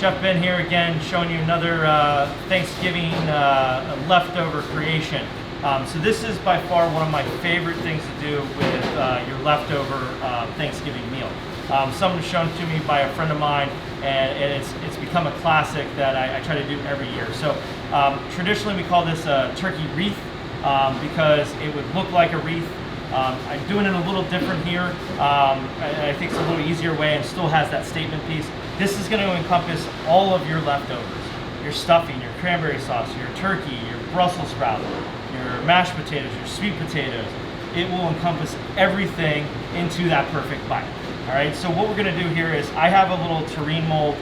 Chef Ben here again, showing you another Thanksgiving leftover creation. So this is by far one of my favorite things to do with your leftover Thanksgiving meal. Someone was shown to me by a friend of mine, and it's become a classic that I try to do every year. So traditionally we call this a turkey wreath because it would look like a wreath. I'm doing it a little different here. I think it's a little easier way and still has that statement piece. This is going to encompass all of your leftovers, your stuffing, your cranberry sauce, your turkey, your Brussels sprouts, your mashed potatoes, your sweet potatoes. It will encompass everything into that perfect bite. All right, so what we're going to do here is I have a little terrine mold.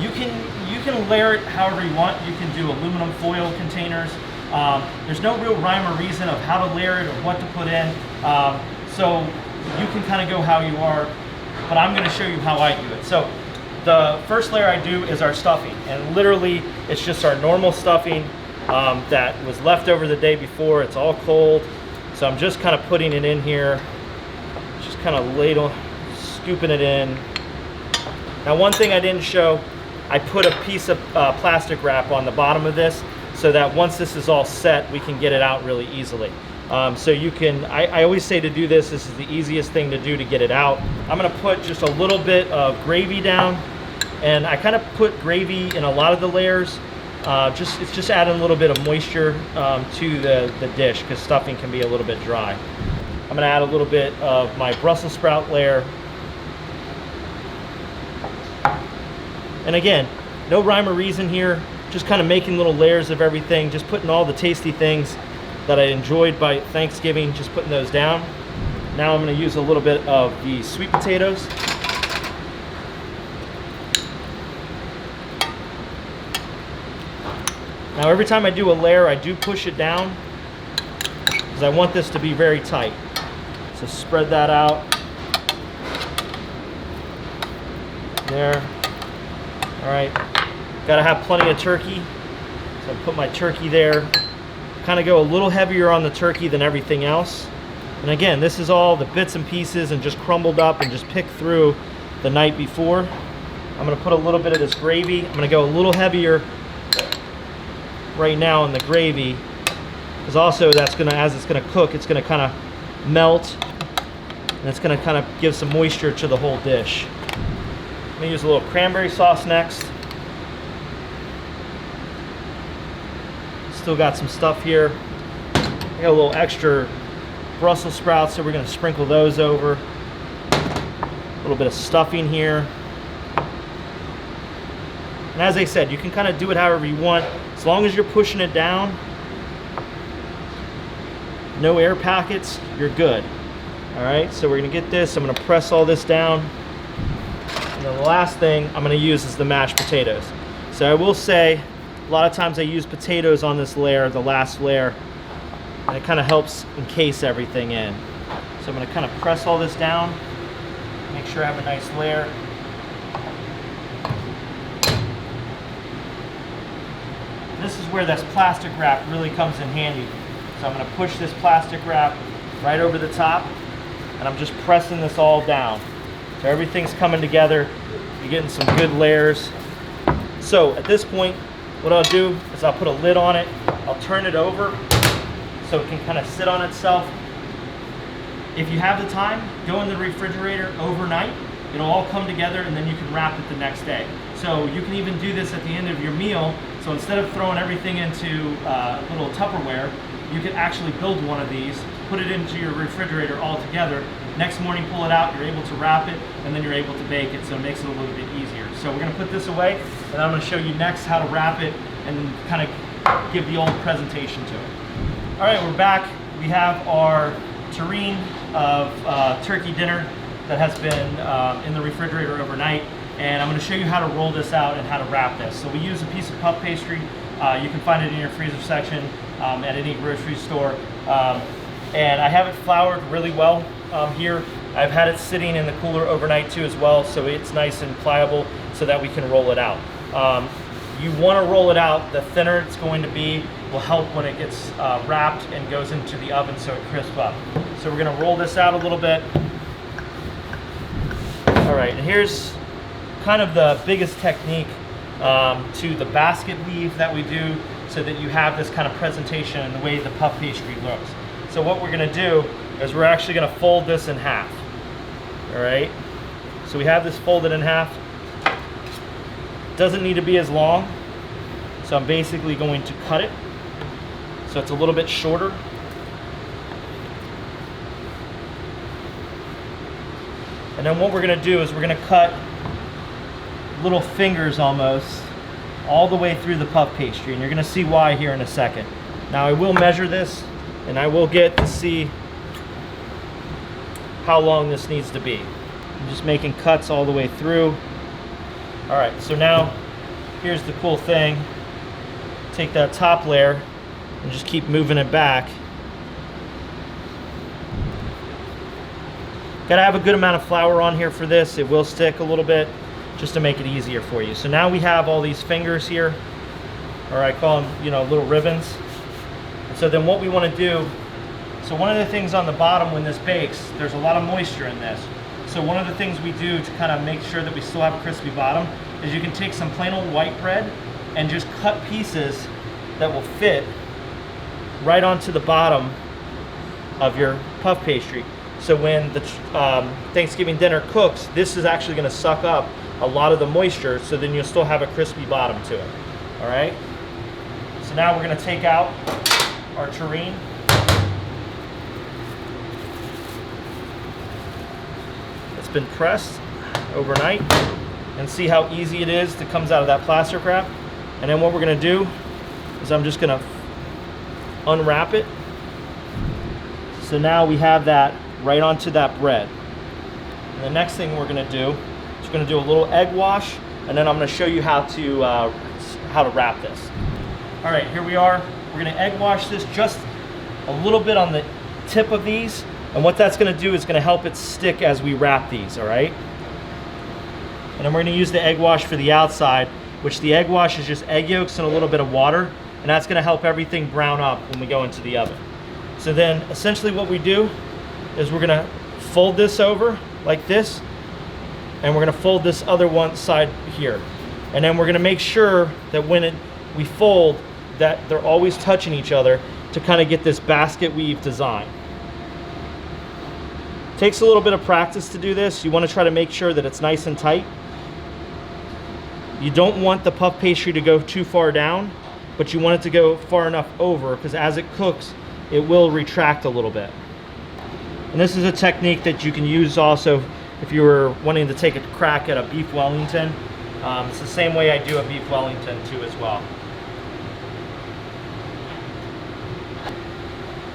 You can layer it however you want. You can do aluminum foil containers. There's no real rhyme or reason of how to layer it or what to put in. So you can kind of go how you are, but I'm going to show you how I do it. So the first layer I do is our stuffing, and literally it's just our normal stuffing that was left over the day before. It's all cold, so I'm just kind of putting it in here, just kind of scooping it in. Now, one thing I didn't show, I put a piece of plastic wrap on the bottom of this so that once this is all set, we can get it out really easily. So you can, I always say to do this is the easiest thing to do to get it out. I'm gonna put just a little bit of gravy down, and I kind of put gravy in a lot of the layers. It's just adding a little bit of moisture to the dish, because stuffing can be a little bit dry. I'm gonna add a little bit of my Brussels sprout layer. And again, no rhyme or reason here, just kind of making little layers of everything, just putting all the tasty things that I enjoyed by Thanksgiving, just putting those down. Now I'm going to use a little bit of the sweet potatoes. Now every time I do a layer, I do push it down because I want this to be very tight. So spread that out. There. All right. Got to have plenty of turkey. So I put my turkey there. Kind of go a little heavier on the turkey than everything else. And again, this is all the bits and pieces and just crumbled up and just picked through the night before. I'm going to put a little bit of this gravy. I'm going to go a little heavier right now in the gravy, because also that's going to, as it's going to cook, it's going to kind of melt, and it's going to kind of give some moisture to the whole dish. I'm going to use a little cranberry sauce next. Still got some stuff here. I got a little extra Brussels sprouts, so we're going to sprinkle those over. A little bit of stuffing here. And as I said, you can kind of do it however you want, as long as you're pushing it down. No air pockets, you're good. All right, so we're going to get this. I'm going to press all this down. And then the last thing I'm going to use is the mashed potatoes. So I will say, a lot of times I use potatoes on this layer, the last layer, and it kind of helps encase everything in. So I'm going to kind of press all this down, make sure I have a nice layer. And this is where this plastic wrap really comes in handy. So I'm going to push this plastic wrap right over the top, and I'm just pressing this all down. So everything's coming together. You're getting some good layers. So at this point, what I'll do is I'll put a lid on it. I'll turn it over so it can kind of sit on itself. If you have the time, go in the refrigerator overnight. It'll all come together, and then you can wrap it the next day. So you can even do this at the end of your meal. So instead of throwing everything into a little Tupperware, you can actually build one of these, put it into your refrigerator all together. Next morning, pull it out, you're able to wrap it, and then you're able to bake it, so it makes it a little bit easier. So we're gonna put this away, and I'm gonna show you next how to wrap it and kind of give the old presentation to it. All right, we're back. We have our terrine of turkey dinner that has been in the refrigerator overnight, and I'm gonna show you how to roll this out and how to wrap this. So we use a piece of puff pastry. You can find it in your freezer section at any grocery store. And I have it floured really well here. I've had it sitting in the cooler overnight too as well, so it's nice and pliable so that we can roll it out. You want to roll it out. The thinner it's going to be will help when it gets wrapped and goes into the oven so it crisps up. So we're going to roll this out a little bit. All right, and here's kind of the biggest technique to the basket weave that we do, so that you have this kind of presentation and the way the puff pastry looks. So what we're gonna do is we're actually gonna fold this in half. All right, so we have this folded in half. Doesn't need to be as long, so I'm basically going to cut it so it's a little bit shorter. And then what we're gonna do is we're gonna cut little fingers almost all the way through the puff pastry, and you're gonna see why here in a second. Now I will measure this, and I will get to see how long this needs to be. I'm just making cuts all the way through. All right, so now here's the cool thing. Take that top layer and just keep moving it back. Gotta have a good amount of flour on here for this. It will stick a little bit, just to make it easier for you. So now we have all these fingers here, or I call them, you know, little ribbons. And so then what we want to do, so one of the things on the bottom when this bakes, there's a lot of moisture in this. So one of the things we do to kind of make sure that we still have a crispy bottom is you can take some plain old white bread and just cut pieces that will fit right onto the bottom of your puff pastry. So when the Thanksgiving dinner cooks, this is actually going to suck up a lot of the moisture, so then you'll still have a crispy bottom to it. All right? So now we're going to take out our tureen. It's been pressed overnight, and see how easy it is that comes out of that plastic wrap. And then what we're going to do is I'm just going to unwrap it. So now we have that right onto that bread. And the next thing we're going to do is we're going to do a little egg wash, and then I'm going to show you how to wrap this. All right, here we are. We're going to egg wash this just a little bit on the tip of these, and what that's going to do is going to help it stick as we wrap these. All right, and then we're going to use the egg wash for the outside, which the egg wash is just egg yolks and a little bit of water, and that's going to help everything brown up when we go into the oven. So then essentially what we do is we're gonna fold this over like this, and we're gonna fold this other one side here. And then we're gonna make sure that when we fold, that they're always touching each other to kind of get this basket weave design. Takes a little bit of practice to do this. You wanna try to make sure that it's nice and tight. You don't want the puff pastry to go too far down, but you want it to go far enough over, because as it cooks, it will retract a little bit. And this is a technique that you can use also if you were wanting to take a crack at a beef Wellington. It's the same way I do a beef Wellington too as well.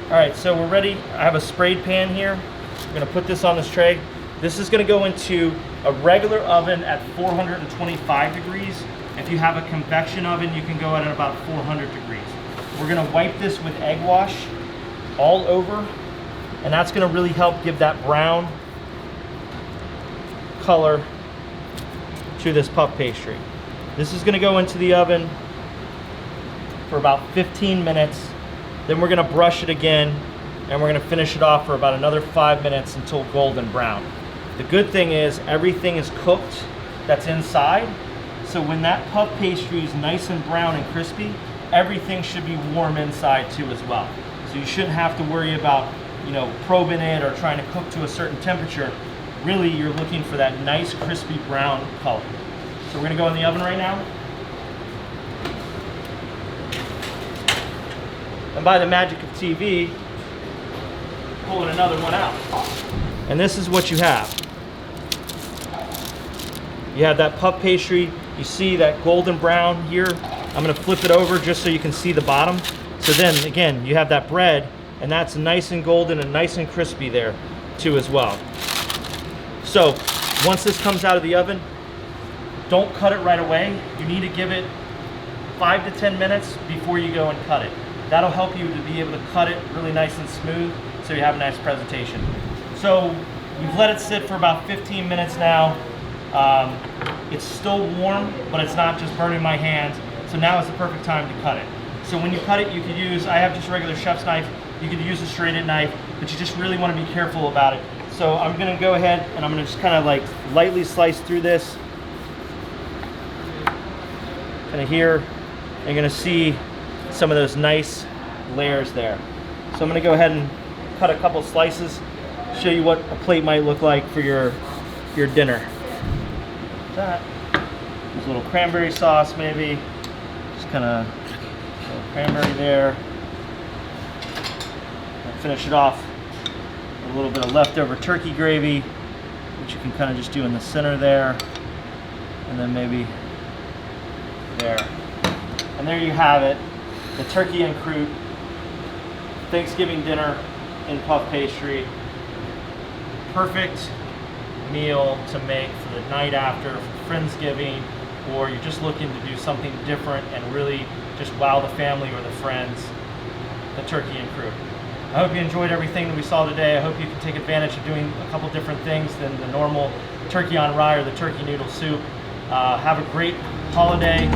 All right, so we're ready. I have a sprayed pan here. I'm gonna put this on this tray. This is gonna go into a regular oven at 425 degrees. If you have a convection oven, you can go at about 400 degrees. We're gonna wipe this with egg wash all over, and that's going to really help give that brown color to this puff pastry. This is going to go into the oven for about 15 minutes. Then we're going to brush it again, and we're going to finish it off for about another 5 minutes until golden brown. The good thing is everything is cooked that's inside, so when that puff pastry is nice and brown and crispy, everything should be warm inside too as well. So you shouldn't have to worry about, you know, probing it or trying to cook to a certain temperature. Really, you're looking for that nice crispy brown color. So we're gonna go in the oven right now. And by the magic of TV, pulling another one out. And this is what you have. You have that puff pastry. You see that golden brown here. I'm gonna flip it over just so you can see the bottom. So then again, you have that bread, and that's nice and golden and nice and crispy there too as well. So once this comes out of the oven, don't cut it right away. You need to give it 5 to 10 minutes before you go and cut it. That'll help you to be able to cut it really nice and smooth so you have a nice presentation. So we've let it sit for about 15 minutes now. It's still warm, but it's not just burning my hands. So now is the perfect time to cut it. So when you cut it, you could use, I have just a regular chef's knife. You could use a serrated knife, but you just really want to be careful about it. So I'm gonna go ahead and I'm gonna just kind of like lightly slice through this. kind of here. You're gonna see some of those nice layers there. So I'm gonna go ahead and cut a couple slices, show you what a plate might look like for your dinner. That. There's a little cranberry sauce maybe. Just kind of a little cranberry there. And finish it off with a little bit of leftover turkey gravy, which you can kind of just do in the center there. And then maybe there. And there you have it, the turkey and croute Thanksgiving dinner in puff pastry. Perfect meal to make for the night after, for Friendsgiving, or you're just looking to do something different and really just wow the family or the friends, the turkey and croute. I hope you enjoyed everything that we saw today. I hope you can take advantage of doing a couple different things than the normal turkey on rye or the turkey noodle soup. Have a great holiday.